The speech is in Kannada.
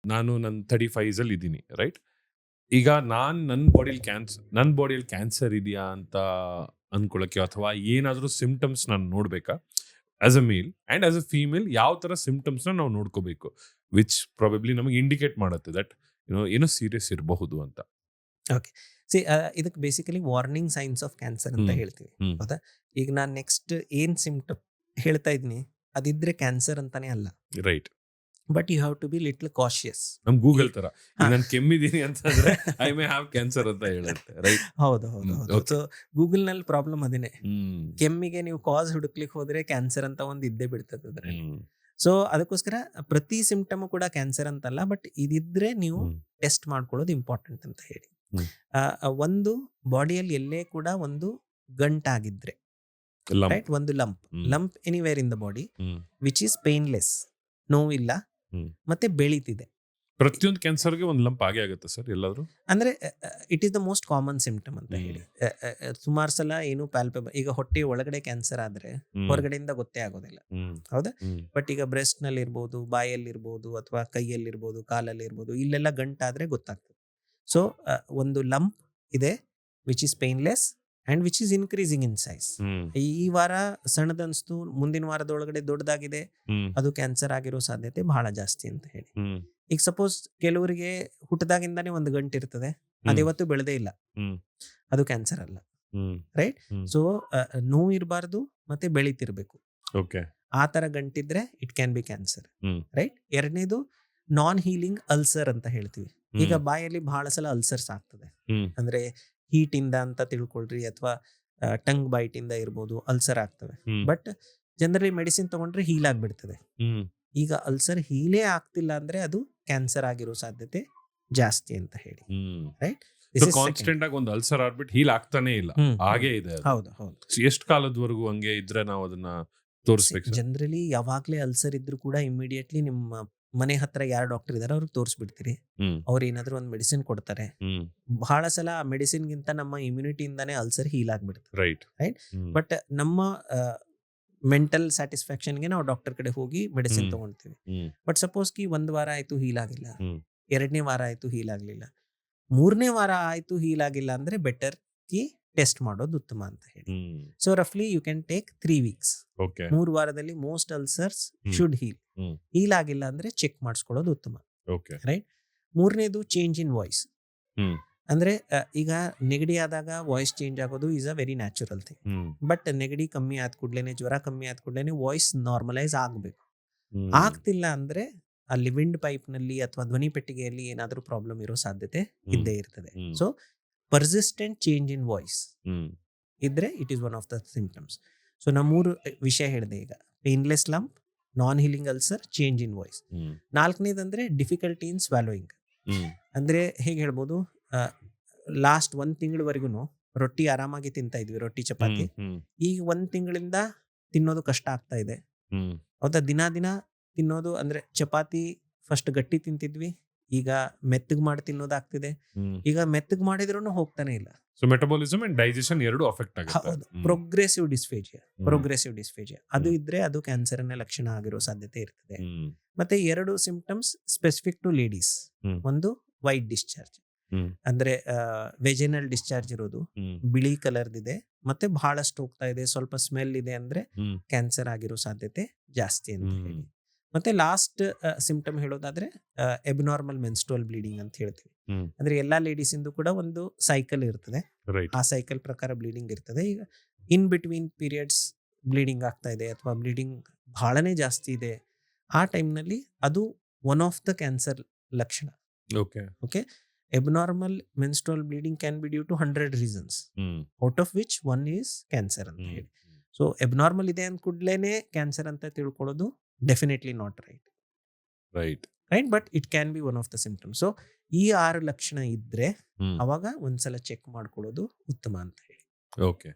ನಾನು ನನ್ನ 35 ಅಲ್ಲಿ ಇದ್ದೀನಿ, ರೈಟ್? ಈಗ ನನ್ನ ಬಾಡಿಯಲ್ಲಿ ಕ್ಯಾನ್ಸರ್ ಇದೆಯಾ ಅಂತ ಅನ್ಕೊಳಕ್ಕೆ, ಅಥವಾ ಏನಾದರೂ ಸಿಂಪ್ಟಮ್ಸ್ ನಾನು ನೋಡ್ಬೇಕಾ? As a male and as a female ಯಾವ ತರ ಸಿಂಪ್ಟಮ್ಸ್ ನಾವು ನೋಡ್ಕೋಬೇಕು, ವಿಚ್ ಪ್ರಾಬಬ್ಲಿ ನಮಗೆ ಇಂಡಿಕೇಟ್ ಮಾಡುತ್ತೆ ದಟ್ ಏನೋ ಸೀರಿಯಸ್ ಇರಬಹುದು ಅಂತ. ಓಕೆ. ಇದಕ್ಕೆ basically warning signs of cancer ಅಂತ ಹೇಳ್ತೀವಿ. ಹೌದಾ? ಈಗ ನಾನು ನೆಕ್ಸ್ಟ್ ಏನ್ ಸಿಂಪ್ಟಮ್ ಹೇಳ್ತಾ ಇದ್ದೀನಿ ಅದಿದ್ರೆ ಕ್ಯಾನ್ಸರ್ ಅಂತಾನೆ ಅಲ್ಲ. Right. But you have to be little cautious. ನಮ್ ಗೂಗಲ್ ತರ ನಾನು ಕೆಮ್ಮಿದ್ದೀನಿ ಅಂತಂದ್ರೆ ಐ ಮೇ ಹ್ಯಾವ್ ಕ್ಯಾನ್ಸರ್ ಅಂತ ಹೇಳುತ್ತೆ, ರೈಟ್? ಹೌದು ಹೌದು ಹೌದು. ಸೊ ಗೂಗಲ್ ನಲ್ಲಿ ಪ್ರಾಬ್ಲಮ್ ಅದೇನೆ. ಕೆಮ್ಮಿಗೆ ನೀವು ಕಾಸ್ ಹುಡುಕ್ಲಿಕ್ಕೆ ಹೋದ್ರೆ ಕ್ಯಾನ್ಸರ್ ಅಂತ ಒಂದು ಇದ್ದೇ ಬಿಡ್ತದೆ ಅದರಲ್ಲಿ. ಸೊ ಅದಕ್ಕೋಸ್ಕರ ಪ್ರತಿ ಸಿಂಪ್ಟಮ್ ಕೂಡ ಕ್ಯಾನ್ಸರ್ ಅಂತಲ್ಲ, ಬಟ್ ಇದಿದ್ರೆ ನೀವು ಟೆಸ್ಟ್ ಮಾಡ್ಕೊಳ್ಳೋದು ಇಂಪಾರ್ಟೆಂಟ್ ಅಂತ ಹೇಳಿ. ಒಂದು ಬಾಡಿಯಲ್ಲಿ ಎಲ್ಲೇ ಕೂಡ ಒಂದು ಗಂಟಾಗಿದ್ರೆ, ರೈಟ್, ಒಂದು lump anywhere in the body which is painless, ನೋವಿಲ್ಲ ಮತ್ತೆ ಬೆಳೀತಿದೆ. ಪ್ರತಿಯೊಂದು ಕ್ಯಾನ್ಸರ್ಗೆ ಒಂದು ಲಂಪ್ ಆಗೇ ಆಗುತ್ತೆ ಸರ್ ಎಲ್ಲಾದ್ರೂ? ಅಂದ್ರೆ it is the most common symptom ಅಂತ ಹೇಳಿ. ಸುಮಾರು ಸಲ ಏನು ಪ್ಯಾಲ್ಪೇಬಲ್, ಈಗ ಹೊಟ್ಟೆ ಒಳಗಡೆ ಕ್ಯಾನ್ಸರ್ ಆದ್ರೆ ಹೊರಗಡೆಯಿಂದ ಗೊತ್ತೇ ಆಗೋದಿಲ್ಲ, ಹೌದಾ? ಬಟ್ ಈಗ ಬ್ರೆಸ್ಟ್ ನಲ್ಲಿ ಇರ್ಬೋದು, ಬಾಯಲ್ಲಿರ್ಬೋದು, ಅಥವಾ ಕೈಯಲ್ಲಿರ್ಬೋದು, ಕಾಲಲ್ಲಿ ಇರ್ಬೋದು, ಇಲ್ಲೆಲ್ಲ ಗಂಟಾದ್ರೆ ಗೊತ್ತಾಗ್ತದೆ. ಸೊ ಒಂದು ಲಂಪ್ ಇದೆ which is painless and which is increasing in size. ಈ ವಾರ ಸಣ್ಣದನ್ಸ್ತು, ಮುಂದಿನ ವಾರದೊಳಗಡೆ ದೊಡ್ಡದಾಗಿದೆ, ಅದು ಕ್ಯಾನ್ಸರ್ ಆಗಿರೋ ಸಾಧ್ಯತೆ ಬಹಳ ಜಾಸ್ತಿ ಅಂತ ಹೇಳಿ. ಈಗ ಸಪೋಸ್ ಕೆಲವರಿಗೆ ಹುಟ್ಟದಾಗಿಂದಾನೇ ಒಂದು ಗಂಟು ಇರ್ತದೆ, ಅದಿವತ್ತು ಬೆಳೆದೇ ಇಲ್ಲ, ಅದು ಕ್ಯಾನ್ಸರ್ ಅಲ್ಲ, ರೈಟ್? ಸೊ ನೋವು ಇರಬಾರ್ದು ಮತ್ತೆ ಬೆಳೀತಿರ್ಬೇಕು. ಆ ತರ ಗಂಟಿದ್ರೆ it can be cancer, right? ಎರಡನೇದು ನಾನ್ ಹೀಲಿಂಗ್ ಅಲ್ಸರ್ ಅಂತ ಹೇಳ್ತೀವಿ. ಈಗ ಬಾಯಲ್ಲಿ ಬಹಳ ಸಲ ಅಲ್ಸರ್ಸ್ ಆಗ್ತದೆ, ಅಂದ್ರೆ ಹೀಟ್ ಇಂದ ಅಂತ ತಿಳ್ಕೊಳ್ರಿ, ಅಥವಾ ಟಂಗ್ ಬೈಟ್ ಇಂದ ಇರ್ಬೋದು, ಅಲ್ಸರ್ ಆಗ್ತವೆ. ಬಟ್ ಜನರಲಿ ಮೆಡಿಸಿನ್ ತಗೊಂಡ್ರೆ ಹೀಲ್ ಆಗ್ಬಿಡ್ತದೆ. ಈಗ ಅಲ್ಸರ್ ಹೀಲೇ ಆಗ್ತಿಲ್ಲ ಅಂದ್ರೆ ಅದು ಕ್ಯಾನ್ಸರ್ ಆಗಿರೋ ಸಾಧ್ಯತೆ ಜಾಸ್ತಿ ಅಂತ ಹೇಳಿ, ರೈಟ್? ಕಾನ್ಸ್ಟೆಂಟ್ ಆಗಿ ಒಂದು ಅಲ್ಸರ್ ಆಗ್ಬಿಟ್ಟು ಹೀಲ್ ಆಗ್ತಾನೆ ಇಲ್ಲ, ಹಾಗೆ ಇದೆ. ಹೌದು ಹೌದು. ಎಷ್ಟು ಕಾಲದವರೆಗೂ ಹಂಗೆ ಇದ್ರೆ ನಾವು ಅದನ್ನ ತೋರಿಸ್ಬೇಕು? ಜನರಲಿ ಯಾವಾಗ್ಲೇ ಅಲ್ಸರ್ ಇದ್ರು ಕೂಡ ಇಮಿಡಿಯೇಟ್ಲಿ ನಿಮ್ಮ ಮನೆ ಹತ್ರ ಯಾರು ಡಾಕ್ಟರ್ ಇದಾರೆ ಅವ್ರಿಗೆ ತೋರಿಸ್ಬಿಡ್ತೀರಿ. ಅವ್ರು ಏನಾದ್ರು ಒಂದು ಮೆಡಿಸಿನ್ ಕೊಡ್ತಾರೆ. ಬಹಳ ಸಲ ಆ ಮೆಡಿಸಿನ್ ಗಿಂತ ನಮ್ಮ ಇಮ್ಯುನಿಟಿಯಿಂದಾನೇ ಅಲ್ಸರ್ ಹೀಲ್ ಆಗ್ಬಿಡುತ್ತೆ, ರೈಟ್? ಬಟ್ ನಮ್ಮ ಮೆಂಟಲ್ ಸ್ಯಾಟಿಸ್ಫ್ಯಾಕ್ಷನ್ಗೆ ನಾವು ಡಾಕ್ಟರ್ ಕಡೆ ಹೋಗಿ ಮೆಡಿಸಿನ್ ತಗೊಳ್ತೀವಿ. ಬಟ್ ಸಪೋಸ್ ಕಿ 1 ವಾರ ಆಯ್ತು ಹೀಲ್ ಆಗಿಲ್ಲ, 2ನೇ ವಾರ ಆಯ್ತು ಹೀಲ್ ಆಗ್ಲಿಲ್ಲ, 3ನೇ ವಾರ ಆಯ್ತು ಹೀಲ್ ಆಗಿಲ್ಲ ಅಂದ್ರೆ ಬೆಟರ್ ಕಿ ಟೆಸ್ಟ್ ಮಾಡೋದು ಉತ್ತಮ ಅಂತ ಹೇಳಿ. ಸೊ ರಫ್ಲಿ ಯು ಕ್ಯಾನ್ ಟೇಕ್ 3 weeks. 3 ವಾರದಲ್ಲಿ ಮೋಸ್ಟ್ ಅಲ್ಸರ್ಸ್ ಶುಡ್ ಹೀಲ್ ಆಗಿಲ್ಲ ಅಂದ್ರೆ ಚೆಕ್ ಮಾಡಿಸ್ಕೊಳ್ಳೋದು ಉತ್ತಮ, ರೈಟ್? 3ನೇದು ಚೇಂಜ್ ಇನ್ ವಾಯ್ಸ್. ಅಂದ್ರೆ ಈಗ ನೆಗಡಿ ಆದಾಗ ವಾಯ್ಸ್ ಚೇಂಜ್ ಆಗೋದು is a very natural thing. But ನೆಗಡಿ ಕಮ್ಮಿ ಆದ ಕೂಡಲೇ, ಜ್ವರ ಕಮ್ಮಿ ಆದ ಕೂಡಲೇ ವಾಯ್ಸ್ ನಾರ್ಮಲೈಸ್ ಆಗ್ಬೇಕು. ಆಗ್ತಿಲ್ಲ ಅಂದ್ರೆ ಅಲ್ಲಿ ವಿಂಡ್ ಪೈಪ್ ನಲ್ಲಿ ಅಥವಾ ಧ್ವನಿ ಪೆಟ್ಟಿಗೆಯಲ್ಲಿ ಏನಾದ್ರೂ ಪ್ರಾಬ್ಲಮ್ ಇರೋ ಸಾಧ್ಯತೆ ಇದ್ದೇ ಇರ್ತದೆ. So persistent change in voice ಇದ್ರೆ it is one of the symptoms. So ನಾ 3 ವಿಷಯ ಹೇಳಿದೆ ಈಗ: painless lump, non healing ulcer, change in voice. 4ನೇದಂದ್ರೆ ಡಿಫಿಕಲ್ಟಿ ಇನ್ ಸ್ವಾಲೋಯಿಂಗ್. ಅಂದ್ರೆ ಹೇಗೆ ಹೇಳ್ಬೋದು, ಲಾಸ್ಟ್ 1 ತಿಂಗಳವರೆಗೂ ರೊಟ್ಟಿ ಆರಾಮಾಗಿ ತಿಂತಾ ಇದ್ವಿ, ರೊಟ್ಟಿ ಚಪಾತಿ. ಈಗ 1 ತಿಂಗಳಿಂದ ತಿನ್ನೋದು ಕಷ್ಟ ಆಗ್ತಾ ಇದೆ, ಹೌದಾ? ದಿನ ತಿನ್ನೋದು ಅಂದ್ರೆ ಚಪಾತಿ ಫಸ್ಟ್ ಗಟ್ಟಿ ತಿಂತಿದ್ವಿ, ಈಗ ಮೆತ್ತಗ್ ಮಾಡಿ ತಿನ್ನೋದಾಗ್ತಿದೆ. ಈಗ ಮೆತ್ತಗ್ ಮಾಡಿದ್ರು ಹೋಗ್ತಾನೆ ಇಲ್ಲ. ಸೊ ಮೆಟಬಾಲಿಸಮ್ ಅಂಡ್ ಡೈಜೆಷನ್ ಎರಡು ಅಫೆಕ್ಟ್ ಆಗುತ್ತೆ. ಪ್ರೋಗ್ರೆಸಿವ್ ಡಿಸ್ಫೇಜಿಯಾ ಅದು ಇದ್ರೆ ಅದು ಕ್ಯಾನ್ಸರ್ನ ಲಕ್ಷಣ ಆಗಿರೋ ಸಾಧ್ಯತೆ ಇರ್ತದೆ. ಮತ್ತೆ 2 ಸಿಂಪ್ಟಮ್ಸ್ ಸ್ಪೆಸಿಫಿಕ್ ಟು ಲೇಡೀಸ್. ಒಂದು ವೈಟ್ ಡಿಸ್ಚಾರ್ಜ್, ಅಂದ್ರೆ ವೆಜಿನಲ್ ಡಿಸ್ಚಾರ್ಜ್ ಇರೋದು, ಬಿಳಿ ಕಲರ್ದಿದೆ, ಮತ್ತೆ ಬಹಳಷ್ಟು ಹೋಗ್ತಾ ಇದೆ, ಸ್ವಲ್ಪ ಸ್ಮೆಲ್ ಇದೆ ಅಂದ್ರೆ ಕ್ಯಾನ್ಸರ್ ಆಗಿರೋ ಸಾಧ್ಯತೆ ಜಾಸ್ತಿ ಅಂತ ಹೇಳಿ. ಮತ್ತೆ ಲಾಸ್ಟ್ ಸಿಂಪ್ಟಮ್ ಹೇಳೋದಾದ್ರೆ ಎಬ್ನಾರ್ಮಲ್ ಮೆನ್ಸ್ಟ್ರುವಲ್ ಬ್ಲೀಡಿಂಗ್ ಅಂತ ಹೇಳ್ತೀವಿ. ಅಂದ್ರೆ ಎಲ್ಲಾ ಲೇಡೀಸ್ ಇಂದು ಕೂಡ ಒಂದು ಸೈಕಲ್ ಇರ್ತದೆ, ಆ ಸೈಕಲ್ ಪ್ರಕಾರ ಬ್ಲೀಡಿಂಗ್ ಇರ್ತದೆ. ಈಗ ಇನ್ ಬಿಟ್ವೀನ್ ಪೀರಿಯಡ್ಸ್ ಬ್ಲೀಡಿಂಗ್ ಆಗ್ತಾ ಇದೆ ಅಥವಾ ಬ್ಲೀಡಿಂಗ್ ಬಹಳನೇ ಜಾಸ್ತಿ ಇದೆ, ಆ ಟೈಮ್ನಲ್ಲಿ ಅದು ಒನ್ ಆಫ್ ದ ಕ್ಯಾನ್ಸರ್ ಲಕ್ಷಣ. Okay. Abnormal menstrual bleeding can be due to 100 reasons, out of which one is cancer ಅಂತ ಹೇಳಿ. ಸೊ ಎಬ್ನಾರ್ಮಲ್ ಇದೆ ಅಂದ ಕೂಡಲೇ ಕ್ಯಾನ್ಸರ್ ಅಂತ ತಿಳ್ಕೊಳ್ಳೋದು definitely not right, but it can B one of the symptoms. So ಈ 6 ಲಕ್ಷಣ ಇದ್ರೆ ಅವಾಗ ಒಂದ್ಸಲ ಚೆಕ್ ಮಾಡ್ಕೊಳ್ಳೋದು ಉತ್ತಮ ಅಂತ ಹೇಳಿ. ಓಕೆ.